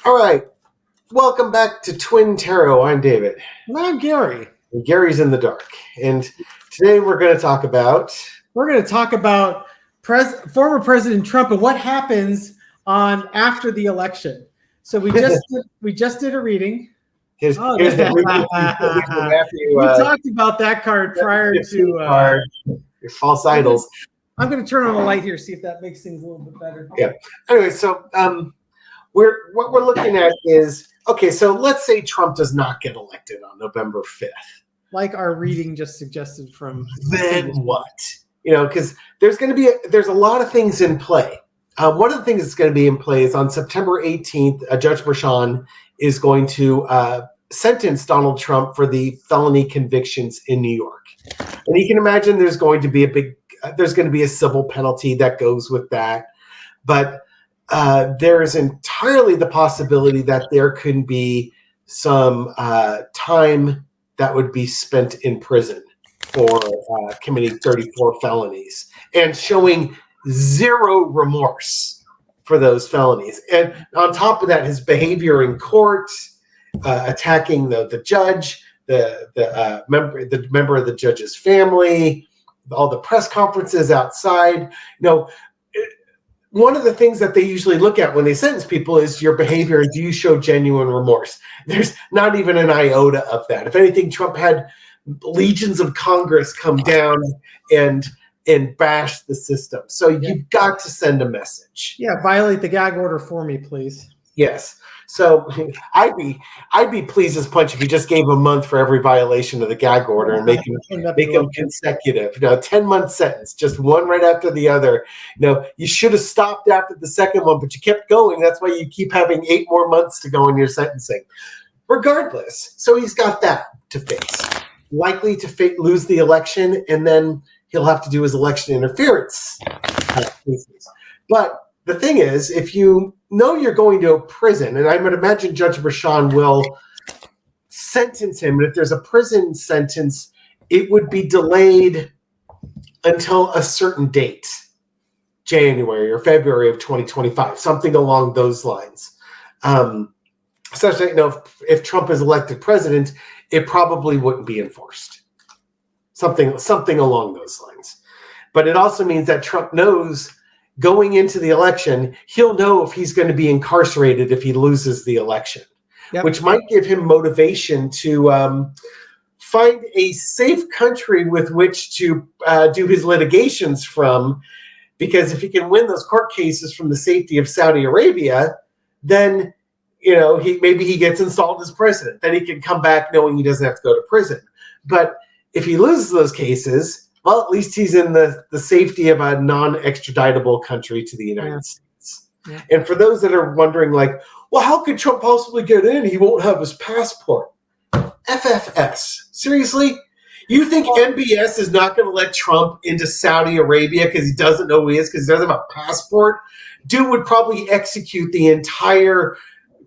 All right. Welcome back to Twin Tarot. I'm David. And I'm Gary. And Gary's in the dark. And today we're going to talk about... Former President Trump and what happens on after the election. So we just did a reading. We talked about that card prior to your false idols. I'm going to turn on the light here, see if that makes things a little bit better. Yeah. Anyway, so what we're looking at is, okay, so let's say Trump does not get elected on November 5th. Like our reading just suggested from... Then what? Because there's a lot of things in play. One of the things that's going to be in play is on September 18th, Judge Merchan is going to sentence Donald Trump for the felony convictions in New York. And you can imagine there's going to be a civil penalty that goes with that. But there is entirely the possibility that there could be some time that would be spent in prison for committing 34 felonies and showing zero remorse for those felonies. And on top of that, his behavior in court, attacking the judge, the member of the judge's family, all the press conferences outside. One of the things that they usually look at when they sentence people is your behavior. Do you show genuine remorse? There's not even an iota of that. If anything, Trump had legions of Congress come down and bash the system. So you've got to send a message. Yeah, violate the gag order for me, please. Yes. So I'd be pleased as punch if you just gave him a month for every violation of the gag order and make them consecutive. 10-month sentence, just one right after the other. You should have stopped after the second one, but you kept going. That's why you keep having 8 more months to go in your sentencing. Regardless, so he's got that to face. Likely to lose the election, and then he'll have to do his election interference cases. But the thing is, if you know you're going to a prison, and I would imagine Judge Merchan will sentence him, and if there's a prison sentence, it would be delayed until a certain date, January or February of 2025, something along those lines. Such that, if Trump is elected president, it probably wouldn't be enforced. Something along those lines. But it also means that Trump knows going into the election, he'll know if he's going to be incarcerated if he loses the election, which might give him motivation to find a safe country with which to do his litigations from. Because if he can win those court cases from the safety of Saudi Arabia, then he gets installed as president. Then he can come back knowing he doesn't have to go to prison. But if he loses those cases, well, at least he's in the safety of a non-extraditable country to the United States. Yeah. And for those that are wondering, well, how could Trump possibly get in? He won't have his passport. FFS. Seriously? You think MBS is not going to let Trump into Saudi Arabia because he doesn't know who he is, because he doesn't have a passport? Dude would probably execute the entire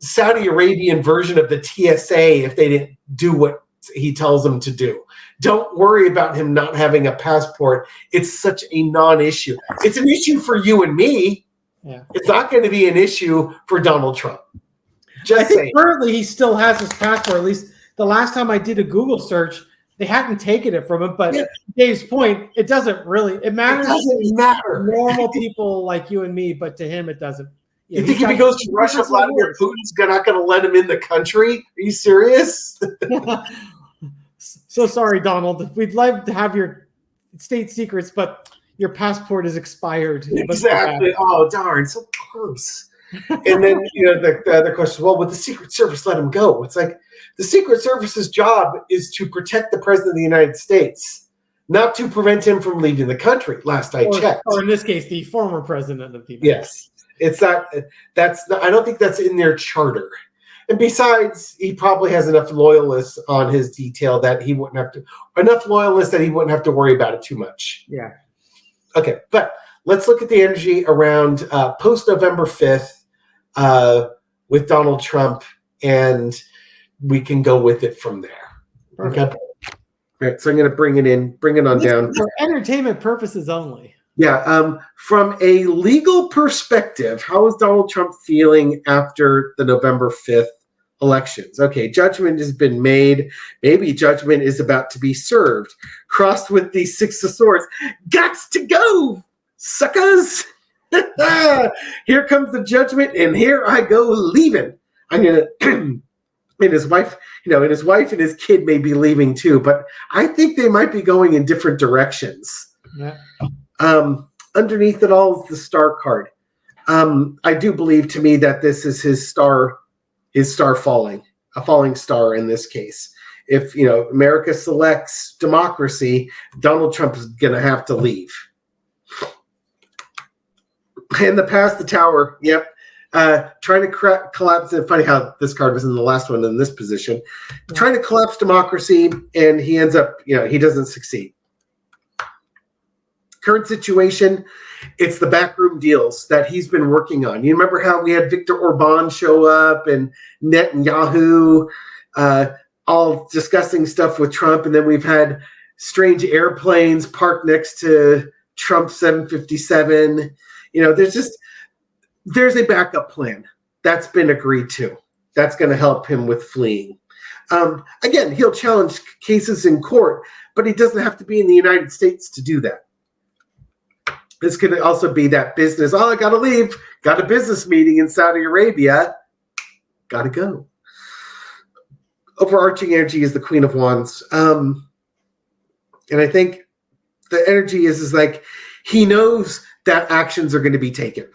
Saudi Arabian version of the TSA if they didn't do what he tells them to do. Don't worry about him not having a passport. It's such a non-issue. It's an issue for you and me. Yeah. It's not going to be an issue for Donald Trump. I think currently he still has his passport. At least the last time I did a Google search, they hadn't taken it from him. But Dave's point, it doesn't really. It matters. It doesn't matter. Normal people like you and me, but to him, it doesn't. You think if he goes to Russia, Vladimir Putin's not going to let him in the country? Are you serious? So sorry, Donald. We'd love to have your state secrets, but your passport is expired. Exactly. Oh, darn. So close. And then, the other question, well, would the Secret Service let him go? It's like the Secret Service's job is to protect the President of the United States, not to prevent him from leaving the country, last I checked. Or in this case, the former President of the United States. It's not. I don't think that's in their charter. And besides, he probably has enough loyalists on his detail that he wouldn't have to worry about it too much. Yeah. Okay, but let's look at the energy around post November 5th with Donald Trump, and we can go with it from there. Perfect. Okay. All right, so I'm going to bring it on down. For entertainment purposes only. Yeah. From a legal perspective, how is Donald Trump feeling after the November 5th elections? Okay, judgment has been made. Maybe judgment is about to be served. Crossed with the Six of Swords. Gots to go, suckers. Here comes the judgment, and here I go leaving. I'm gonna and his wife, and his kid may be leaving too, but I think they might be going in different directions. Yeah. Underneath it all is the star card. I do believe to me that this is his star falling, a falling star in this case. If America selects democracy, Donald Trump is going to have to leave. In the past, the tower, yep. Trying to collapse. It's funny how this card was in the last one in this position. Yeah. Trying to collapse democracy, and he ends up, he doesn't succeed. Current situation, it's the backroom deals that he's been working on. You remember how we had Viktor Orban show up and Netanyahu all discussing stuff with Trump, and then we've had strange airplanes parked next to Trump's 757. There's a backup plan that's been agreed to. That's going to help him with fleeing. Again, he'll challenge cases in court, but he doesn't have to be in the United States to do that. This could also be that business. Oh, I got to leave. Got a business meeting in Saudi Arabia. Got to go. Overarching energy is the Queen of Wands. And I think the energy is like he knows that actions are going to be taken.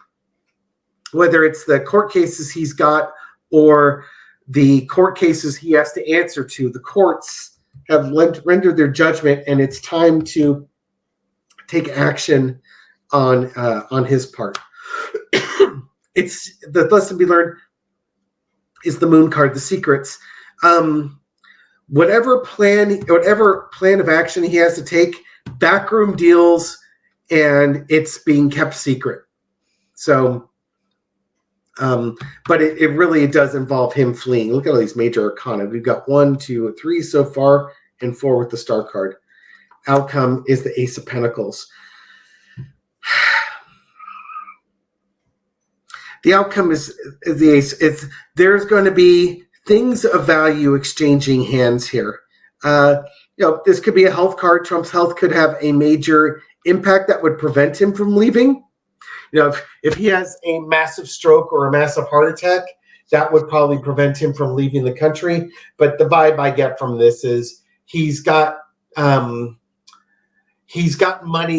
Whether it's the court cases he's got or the court cases he has to answer to, the courts have rendered their judgment, and it's time to take action on his part. It's the lesson we learned is the Moon card, the secrets. Whatever plan of action he has to take, backroom deals, and it's being kept secret. So, but it really does involve him fleeing. Look at all these major arcana. We've got 1, 2, 3 so far, and 4 with the star card. Outcome is the Ace of Pentacles. The outcome is the Ace. There's going to be things of value exchanging hands here. This could be a health card. Trump's health could have a major impact that would prevent him from leaving. If he has a massive stroke or a massive heart attack, that would probably prevent him from leaving the country. But the vibe I get from this is he's got money,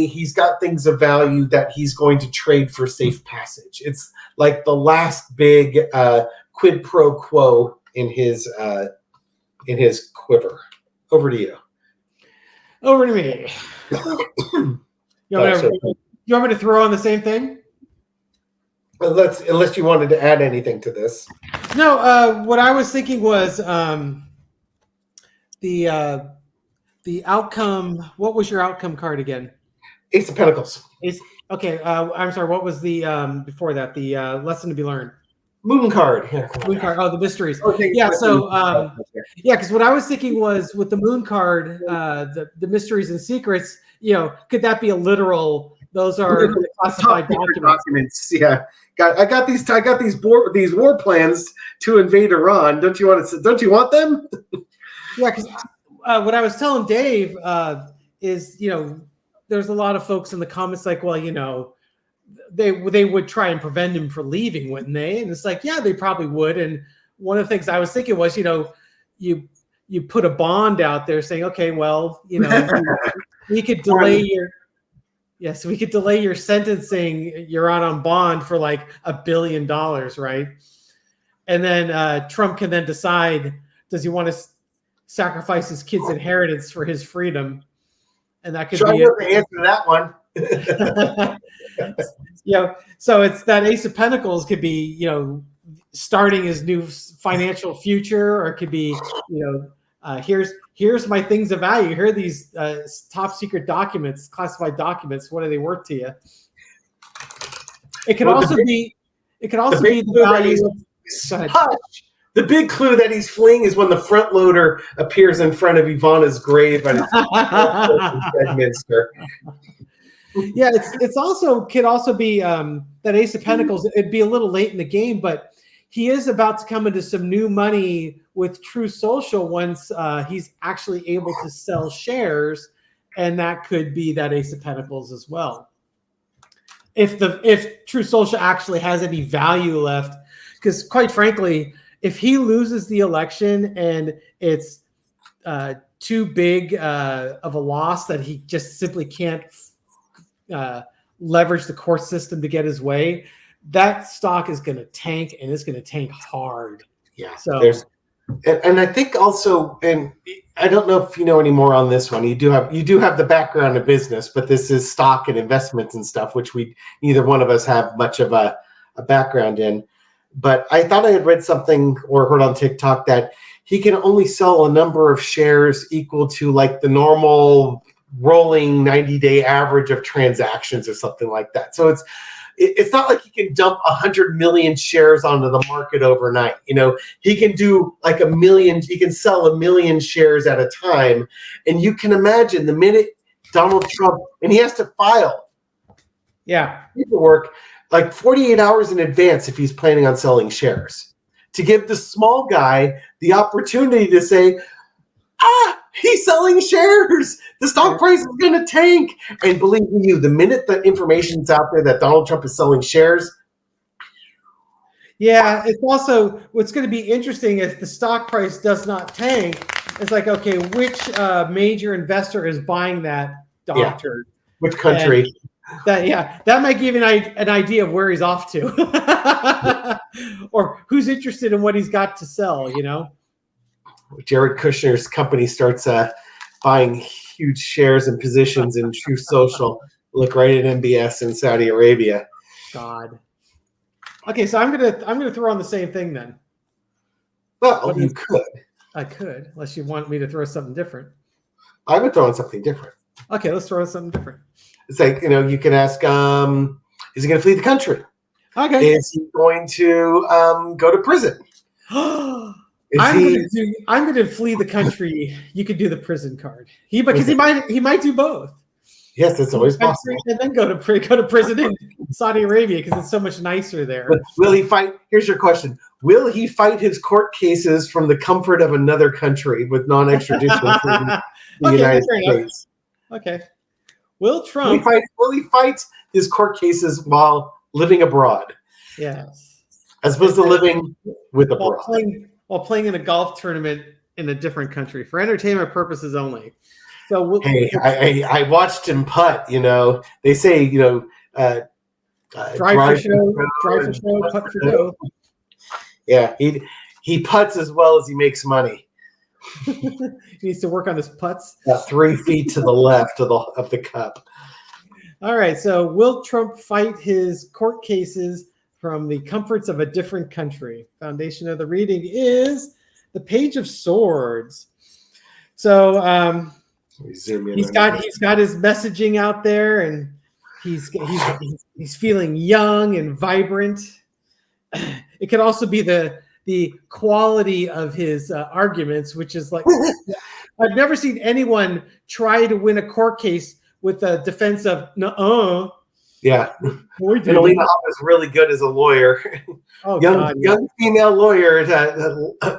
he's got things of value that he's going to trade for safe passage. It's like the last big quid pro quo in his quiver. Over to you. Over to me. You want me to throw on the same thing? Unless you wanted to add anything to this. No, what I was thinking was the outcome. What was your outcome card again? Ace of Pentacles. Okay. I'm sorry. What was the before that? The lesson to be learned. Moon card. Yeah, Moon card. Oh, the mysteries. Okay. Yeah. So because what I was thinking was with the Moon card, the mysteries and secrets. Could that be a literal? Those are classified documents. Yeah. I got these war plans to invade Iran. Don't you want them? Yeah, because what I was telling Dave is, there's a lot of folks in the comments like, well, they would try and prevent him from leaving, wouldn't they? And it's like, yeah, they probably would. And one of the things I was thinking was, you put a bond out there saying, okay, well, we could delay your sentencing. You're on bond for like $1 billion, right? And then Trump can then decide, does he want to sacrifice his kid's inheritance for his freedom? And that could be the answer to that one. So it's that Ace of Pentacles could be, starting his new financial future, or it could be, here's my things of value. Here are these top secret documents, classified documents. What are they worth to you? It could also be the value. The big clue that he's fleeing is when the front loader appears in front of Ivana's grave at Westminster. Yeah, it's also could also be that Ace of Pentacles. It'd be a little late in the game, but he is about to come into some new money with True Social once he's actually able to sell shares, and that could be that Ace of Pentacles as well. If True Social actually has any value left, because quite frankly, if he loses the election and it's too big of a loss that he just simply can't leverage the court system to get his way, that stock is going to tank, and it's going to tank hard. Yeah. So and I think also, and I don't know if you know any more on this one. You do have the background of business, but this is stock and investments and stuff, which neither one of us have much of a background in. But I thought I had read something or heard on TikTok that he can only sell a number of shares equal to like the normal rolling 90-day average of transactions or something like that. So it's not like he can dump 100 million shares onto the market overnight. He can do like 1 million. He can sell 1 million shares at a time. And you can imagine the minute Donald Trump, and he has to file paperwork like 48 hours in advance if he's planning on selling shares, to give the small guy the opportunity to say, he's selling shares. The stock price is going to tank. And believe me, the minute the information's out there that Donald Trump is selling shares. Yeah, it's also what's going to be interesting if the stock price does not tank. It's like, okay, which major investor is buying that doctor? Yeah. Which country? And that might give you an idea of where he's off to, or who's interested in what he's got to sell. Jared Kushner's company starts buying huge shares and positions in True Social. Look right at MBS in Saudi Arabia. God. Okay, so I'm gonna throw on the same thing then. Well, you could. I could, unless you want me to throw something different. I would throw on something different. Okay, let's throw on something different. It's like, you can ask, is he going to flee the country? Okay. Is he going to go to prison? I'm going to flee the country. You could do the prison card. He might do both. Yes, it's always possible. And then go to prison in Saudi Arabia because it's so much nicer there. But will he fight? Here's your question: will he fight his court cases from the comfort of another country with non-extradition to the United States? Okay. Will Trump? Will he fight his court cases while living abroad? Yes. As opposed to living with abroad. While playing in a golf tournament in a different country for entertainment purposes only. So I watched him putt. They say drive for show, putt for dough. Yeah, he putts as well as he makes money. He needs to work on his putts. 3 feet to the left of the cup. All right. So will Trump fight his court cases from the comforts of a different country? Foundation of the reading is the Page of Swords. So he's got his messaging out there, and he's feeling young and vibrant. It could also be the quality of his arguments, which is like I've never seen anyone try to win a court case with a defense of no. Yeah, and Alina Hopp is really good as a lawyer. Oh, young female lawyer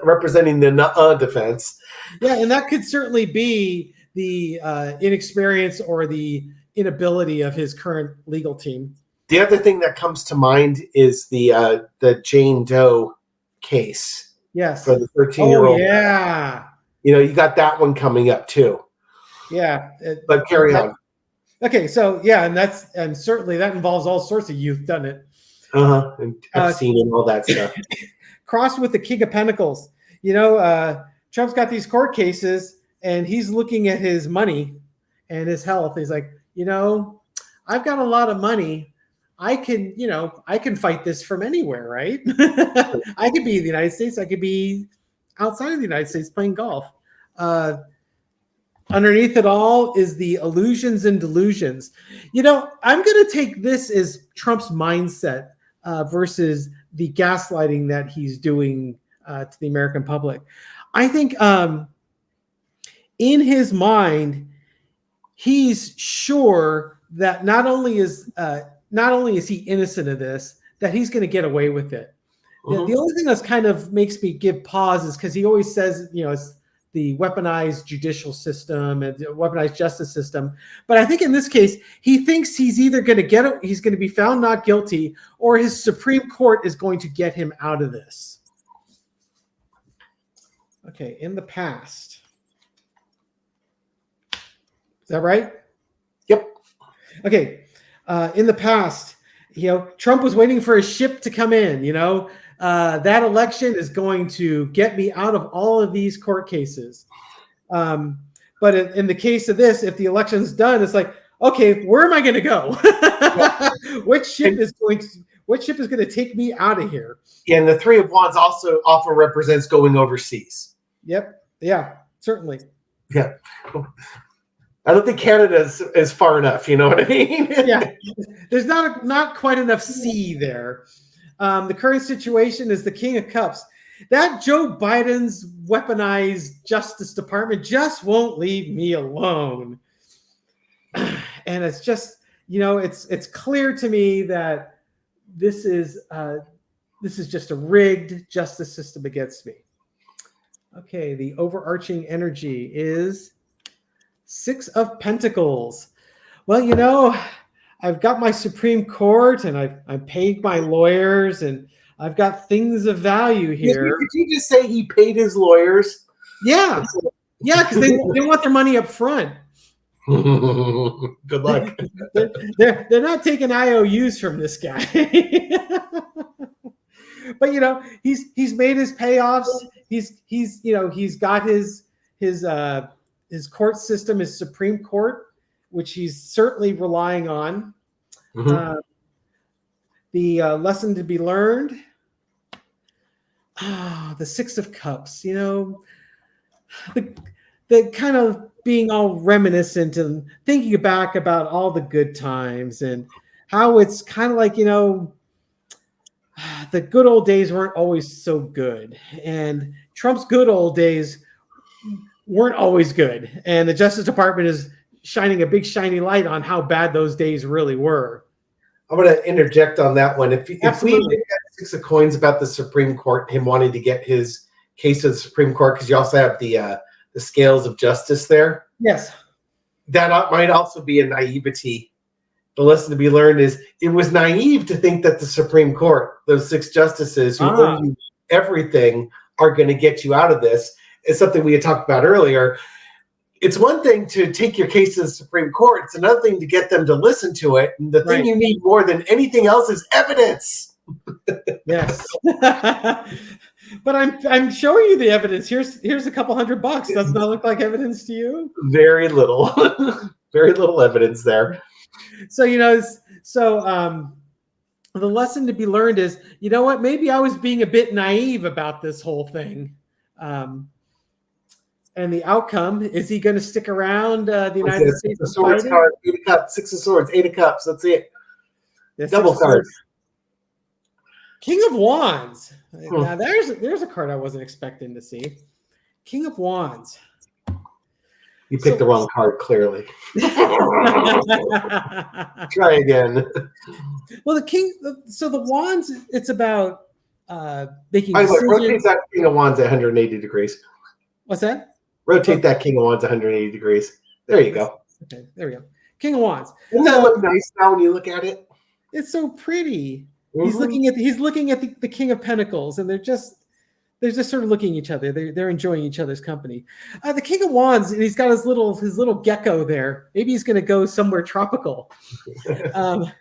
representing the defense. Yeah, and that could certainly be the inexperience or the inability of his current legal team. The other thing that comes to mind is the Jane Doe case. Yes, for the 13-year-old. Oh, yeah. You got that one coming up too. Yeah, but carry on. Okay, so yeah, and certainly that involves all sorts of youth, doesn't it? And Epstein and all that stuff. Crossed with the King of Pentacles. Trump's got these court cases, and he's looking at his money and his health. He's like, I've got a lot of money. I can fight this from anywhere, right? I could be in the United States. I could be outside of the United States playing golf. Underneath it all is the illusions and delusions. I'm going to take this as Trump's mindset versus the gaslighting that he's doing to the American public. I think in his mind, he's sure that not only is he innocent of this, that he's going to get away with it. The only thing that's kind of makes me give pause is because he always says, it's the weaponized judicial system and the weaponized justice system. But I think in this case, he thinks he's either going to he's going to be found not guilty, or his Supreme Court is going to get him out of this. Okay, in the past. Is that right? Yep. Okay. In the past, Trump was waiting for a ship to come in. That election is going to get me out of all of these court cases. But in the case of this, if the election's done, it's like, okay, where am I going to go? Which ship is going to take me out of here? Yeah, and the Three of Wands also often represents going overseas. Yep. Yeah, certainly. Yeah. I don't think Canada is far enough. You know what I mean? Yeah. There's not quite enough sea there. The current situation is the King of Cups. That Joe Biden's weaponized Justice Department just won't leave me alone. And it's just, it's clear to me that this is just a rigged justice system against me. Okay, the overarching energy is Six of Pentacles. Well, I've got my Supreme Court, and I've paid my lawyers, and I've got things of value here. Did you just say he paid his lawyers? Yeah, because they want their money up front. Good luck. They're not taking IOUs from this guy. But he's made his payoffs. He's got his court system, his Supreme Court, which he's certainly relying on. The lesson to be learned. The Six of Cups. The kind of being all reminiscent and thinking back about all the good times and how it's kind of like, the good old days weren't always so good, and Trump's good old days weren't always good. And the Justice Department is shining a big shiny light on how bad those days really were. I'm going to interject on that one. If we had Six of Coins about the Supreme Court, him wanting to get his case to the Supreme Court, because you also have the scales of justice there. Yes. That might also be a naivety. The lesson to be learned is it was naive to think that the Supreme Court, those six justices who owe you everything, are going to get you out of this. It's something we had talked about earlier. It's one thing to take your case to the Supreme Court. It's another thing to get them to listen to it. And the thing you need more than anything else is evidence. Yes. But I'm showing you the evidence. Here's a couple $100. Does not look like evidence to you? Very little. Very little evidence there. So, the lesson to be learned is, what? Maybe I was being a bit naive about this whole thing. And the outcome, is he going to stick around the United States? The swords card, 8 of Cups, 6 of Swords, 8 of Cups. That's it. Double card. King of Wands. Now there's a card I wasn't expecting to see. King of Wands. You picked the wrong card, clearly. Try again. Well, the Wands, it's about making decisions. Rotate that King of Wands at 180 degrees. What's that? Rotate that King of Wands 180 degrees. There you go. Okay, there we go. King of Wands. Doesn't that look nice now when you look at it? It's so pretty. He's looking at the King of Pentacles, and they're just sort of looking at each other. They're enjoying each other's company. The King of Wands, and he's got his little gecko there. Maybe he's going to go somewhere tropical. So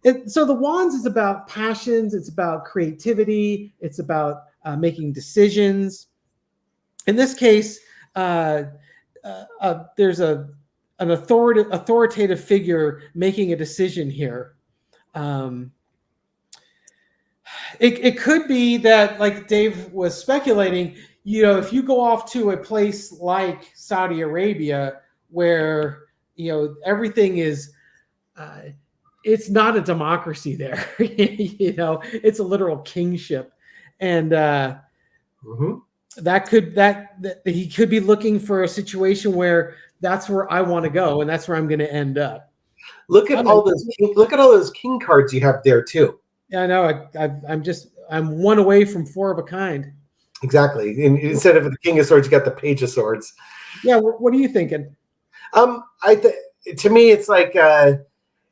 the Wands is about passions. It's about creativity. It's about making decisions. In this case, there's an authoritative figure making a decision here. It could be that, like Dave was speculating, if you go off to a place like Saudi Arabia, where everything is, it's not a democracy there. It's a literal kingship, and that he could be looking for a situation where that's where I want to go, and that's where I'm going to end up. Look at all those. Look at all those king cards you have there too. Yeah, I know. I'm one away from four of a kind. Exactly. And instead of the king of swords, you got the page of swords. Yeah. What are you thinking? To me, it's like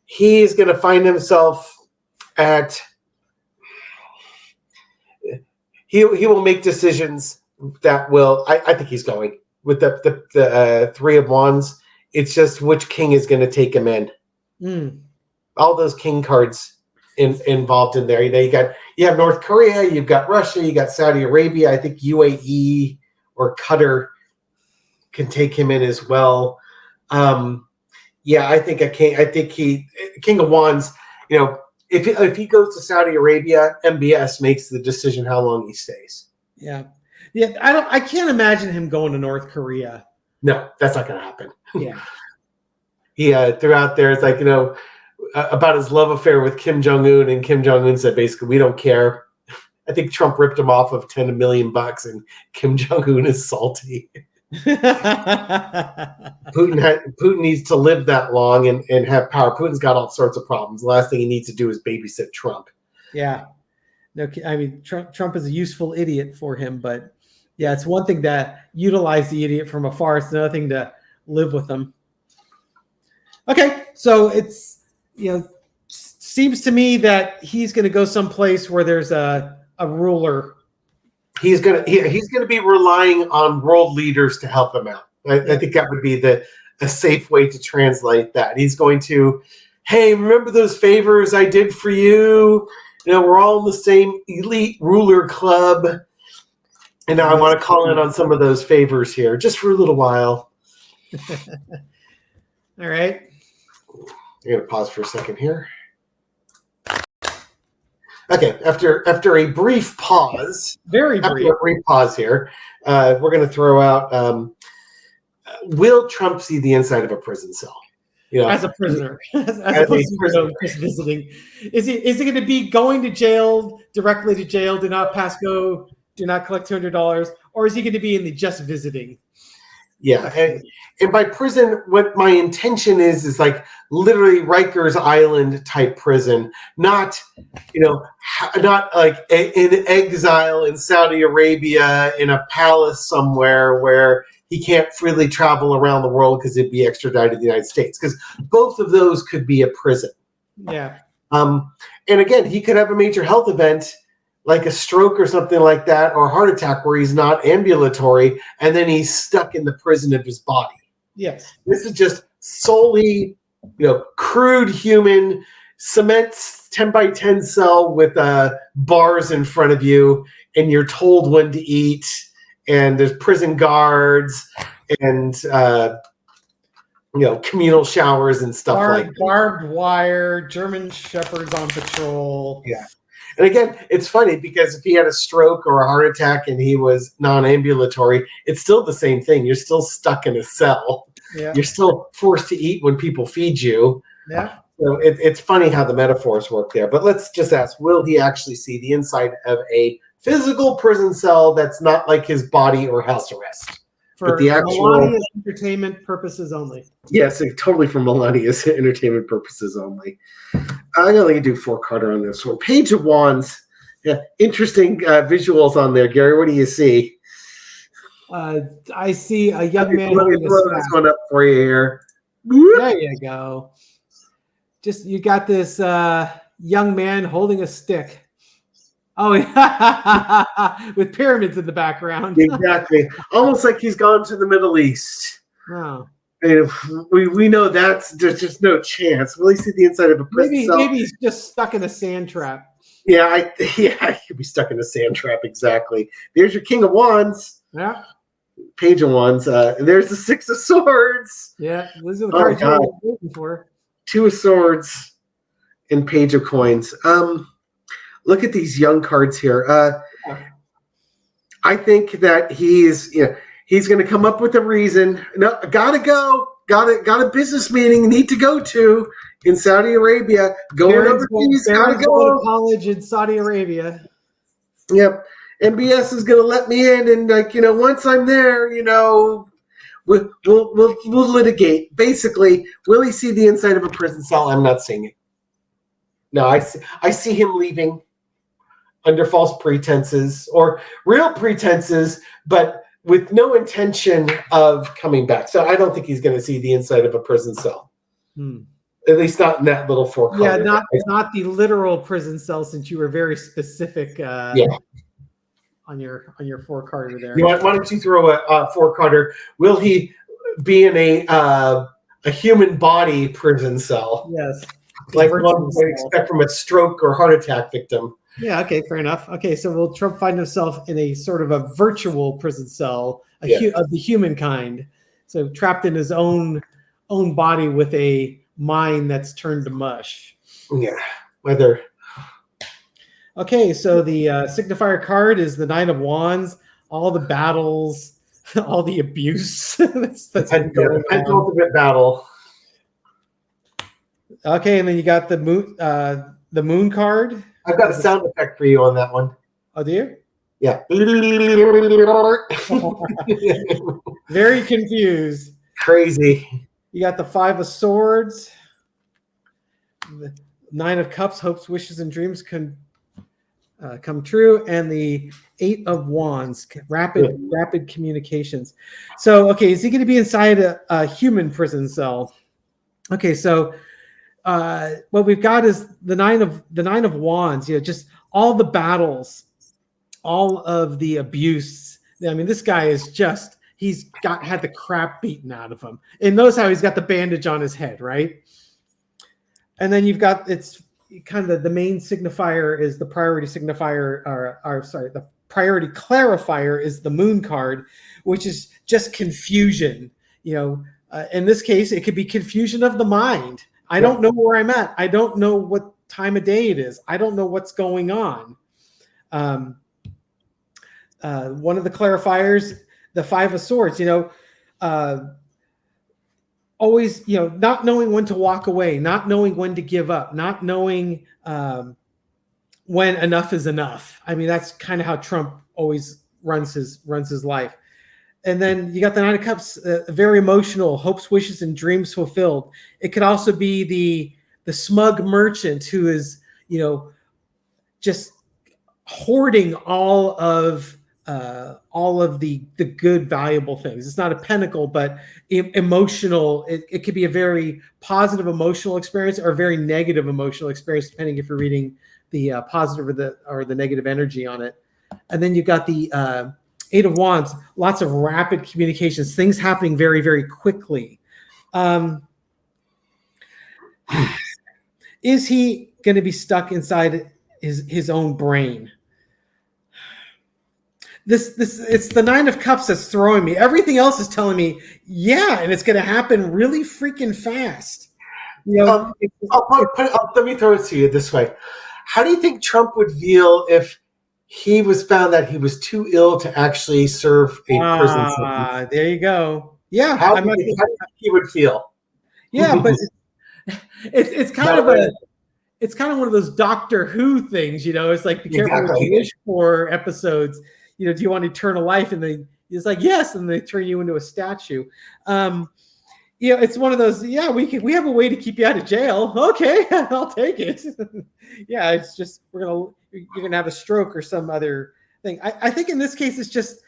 he's going to find himself at. He will make decisions that will. I think he's going with the Three of Wands. It's just which king is going to take him in. All those king cards involved in there. You have North Korea, you've got Russia, you got Saudi Arabia. I think UAE or Qatar can take him in as well. I think King of Wands. If he goes to Saudi Arabia, MBS makes the decision how long he stays. Yeah. I can't imagine him going to North Korea. No, that's not going to happen. Yeah. He threw out there, it's like, about his love affair with Kim Jong-un, and Kim Jong-un said, basically, we don't care. I think Trump ripped him off of $10 million, and Kim Jong-un is salty. Putin needs to live that long and have power. Putin's got all sorts of problems. The last thing he needs to do is babysit Trump. Yeah. No, I mean, Trump is a useful idiot for him, but yeah, it's one thing to utilize the idiot from afar. It's another thing to live with them. Okay, so it's seems to me that he's going to go someplace where there's a ruler. He's gonna be relying on world leaders to help him out. I think that would be a safe way to translate that. He's going to, hey, remember those favors I did for you? We're all in the same elite ruler club. And now I want to call in on some of those favors here, just for a little while. All right. I'm going to pause for a second here. Okay, after a brief pause. Very brief. After a brief pause here, we're going to throw out, will Trump see the inside of a prison cell? As a prisoner, as opposed to just visiting. Is he going to be going to jail, directly to jail, do not pass go, do not collect $200, or is he going to be in the just visiting? Yeah, and by prison, what my intention is like literally Rikers Island type prison, not like in exile in Saudi Arabia in a palace somewhere where he can't freely travel around the world because he'd be extradited to the United States. Because both of those could be a prison. Yeah. And again, he could have a major health event like a stroke or something like that, or a heart attack where he's not ambulatory, and then he's stuck in the prison of his body. Yes. This is just solely, crude human cement 10 by 10 cell with bars in front of you, and you're told when to eat, and there's prison guards and communal showers and stuff like that. Barbed wire, German shepherds on patrol. Yeah. And again, it's funny because if he had a stroke or a heart attack and he was non-ambulatory, it's still the same thing. You're still stuck in a cell. Yeah. You're still forced to eat when people feed you. Yeah. So it's funny how the metaphors work there. But let's just ask, will he actually see the inside of a physical prison cell that's not like his body or house arrest? For the actual Melania's entertainment purposes only. Yes, totally for Melania's entertainment purposes only. I'm only going to do 4-carder on this one. Page of Wands. Yeah, interesting visuals on there. Gary, what do you see? I see a young man. Let me throw this one up for you here. There you go. You got this young man holding a stick. Oh, yeah. With pyramids in the background. Exactly. Almost like he's gone to the Middle East. Oh. And we know there's just no chance. Will he see the inside of a prison cell? Maybe he's just stuck in a sand trap. Yeah, he could be stuck in a sand trap. Exactly. There's your King of Wands. Yeah. Page of Wands. And there's the 6 of Swords. Yeah, those are the cards you're looking for. 2 of Swords and Page of Coins. Look at these young cards here. I think that he's going to come up with a reason. No, gotta go. Got a business meeting need to go to in Saudi Arabia. Going overseas. Gotta go to college in Saudi Arabia. Yep. MBS is going to let me in, and once I'm there, We'll litigate. Basically, will he see the inside of a prison cell? I'm not seeing it. No, I see him leaving under false pretenses or real pretenses, but with no intention of coming back. So I don't think he's going to see the inside of a prison cell. At least not in that little four-corner. Yeah, not the literal prison cell, since you were very specific. On your four-carter there. Why don't you throw a four-carter? Will he be in a human body prison cell? Yes. Like one would expect from a stroke or heart attack victim. Yeah, okay, fair enough. Okay, so will Trump find himself in a sort of a virtual prison cell of the humankind? So trapped in his own body with a mind that's turned to mush. Yeah, whether... Okay, so the signifier card is the Nine of Wands, all the battles, all the abuse. that's penultimate battle. Okay, and then you got the moon card. I've got a sound effect for you on that one. Oh, do you? Yeah. Very confused. Crazy. You got the Five of Swords, the Nine of Cups, hopes, wishes, and dreams can come true, and the Eight of Wands, rapid communications. So, okay, is he going to be inside a human prison cell? Okay, so what we've got is the nine of Wands. Just all the battles, all of the abuse. I mean, this guy is he's had the crap beaten out of him. And notice how he's got the bandage on his head, right? And then you've got it's kind of the main signifier is the priority signifier, the priority clarifier is the moon card, which is just confusion. In this case, it could be confusion of the mind. I don't know where I'm at. I don't know what time of day it is. I don't know what's going on. One of the clarifiers, the Five of Swords, always, not knowing when to walk away, not knowing when to give up, not knowing when enough is enough. I mean, that's kind of how Trump always runs his life. And then you got the Nine of Cups, very emotional, hopes, wishes, and dreams fulfilled. It could also be the smug merchant who is, just hoarding all of the good, valuable things. It's not a pentacle, but emotional. It could be a very positive emotional experience or a very negative emotional experience, depending if you're reading the positive or the negative energy on it. And then you've got the Eight of Wands, lots of rapid communications, things happening very, very quickly. Is he going to be stuck inside his own brain? It's the Nine of Cups that's throwing me. Everything else is telling me, yeah, and it's going to happen really freaking fast. Let me throw it to you this way. How do you think Trump would feel if he was found that he was too ill to actually serve a prison sentence? There you go. Yeah. How do you think he would feel? Yeah, but it's kind of one of those Doctor Who things, It's like, be careful what you wish for episodes. Do you want eternal life? And it's like, yes, and they turn you into a statue. It's one of those, yeah, we have a way to keep you out of jail. Okay, I'll take it. Yeah, it's just you're gonna have a stroke or some other thing. I think in this case it's just,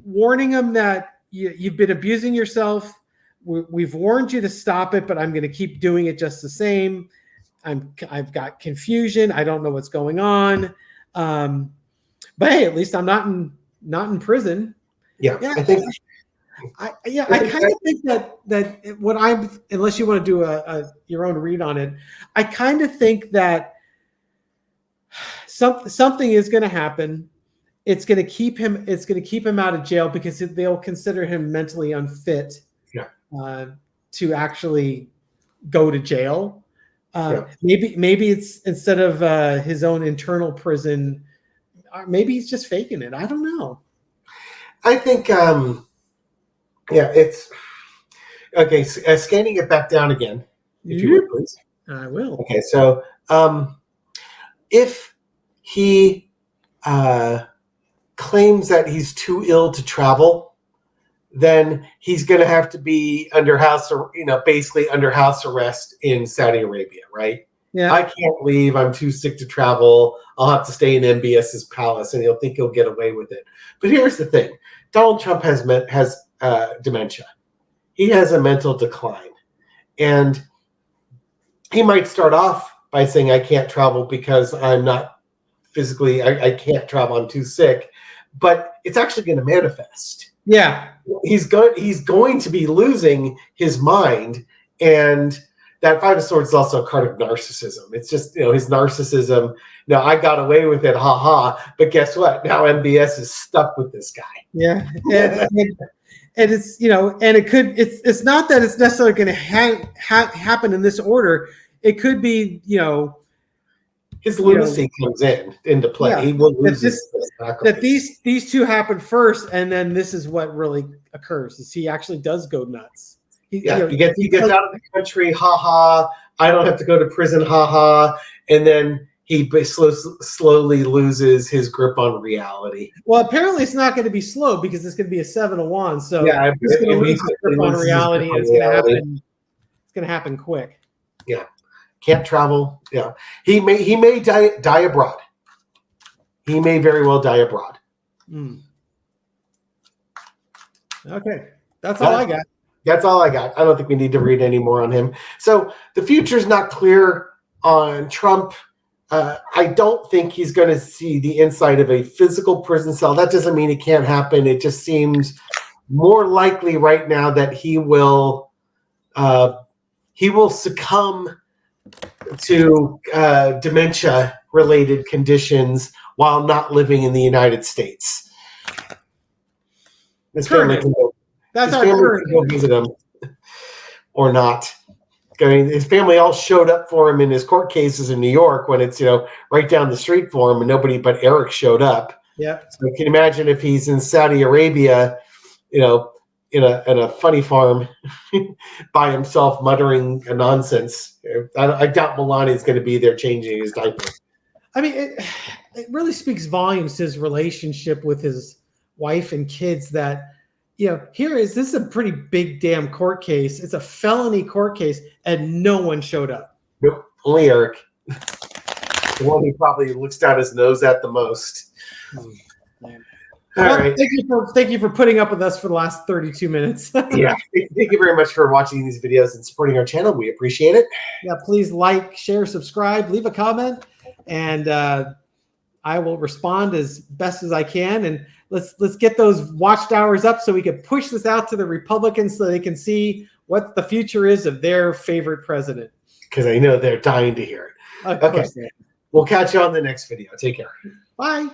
warning them that you've been abusing yourself. We've warned you to stop it, but I'm going to keep doing it just the same. I've got confusion. I don't know what's going on. But hey, at least I'm not in prison. Yeah. I kind of think that what I'm, unless you want to do your own read on it, I kind of think that something is going to happen. It's going to keep him out of jail because they'll consider him mentally unfit to actually go to jail. Maybe it's instead of his own internal prison, maybe he's just faking it. I don't know. I think, it's okay. Scanning it back down again, if you would, please. I will. Okay, so if he claims that he's too ill to travel, then he's going to have to be under house, or basically under house arrest in Saudi Arabia, right? Yeah. I can't leave. I'm too sick to travel. I'll have to stay in MBS's palace, and he'll think he'll get away with it. But here's the thing: Donald Trump has dementia. He has a mental decline, and he might start off by saying, "I can't travel because I'm not physically. I can't travel. I'm too sick." But it's actually going to manifest. Yeah. He's going to be losing his mind, and that Five of Swords is also a card of narcissism. It's just, his narcissism. No, I got away with it, but guess what? Now MBS is stuck with this guy. Yeah, and it's and it's not that it's necessarily going to happen in this order. It could be his lunacy comes into play. Yeah, he will lose that these two happen first, and then this is what really occurs: is he actually does go nuts. He gets out of the country, I don't have to go to prison, and then he slowly loses his grip on reality. Well, apparently it's not going to be slow because it's going to be a 7 of Wands. So yeah, he's going to lose his grip on reality, and it's going to happen. It's going to happen quick. Yeah, can't travel. Yeah, he may die abroad. He may very well die abroad. Okay, that's all I got. That's all I got. I don't think we need to read any more on him. So the future's not clear on Trump. I don't think he's going to see the inside of a physical prison cell. That doesn't mean it can't happen. It just seems more likely right now that he will succumb to dementia-related conditions while not living in the United States. His family can go. That's our current. Go visit him or not. I mean, his family all showed up for him in his court cases in New York when it's right down the street for him, and nobody but Eric showed up. Yeah. So you can imagine if he's in Saudi Arabia, in a funny farm by himself muttering a nonsense. I doubt Melania's going to be there changing his diaper. I mean, it really speaks volumes to his relationship with his wife and kids that. This is a pretty big damn court case. It's a felony court case, and no one showed up. Nope, only Eric. The one who probably looks down his nose at the most. All right. Thank you for putting up with us for the last 32 minutes. Yeah, thank you very much for watching these videos and supporting our channel. We appreciate it. Yeah, please like, share, subscribe, leave a comment, and I will respond as best as I can. And let's get those watched hours up so we can push this out to the Republicans so they can see what the future is of their favorite president. Because I know they're dying to hear it. Okay. We'll catch you on the next video. Take care. Bye.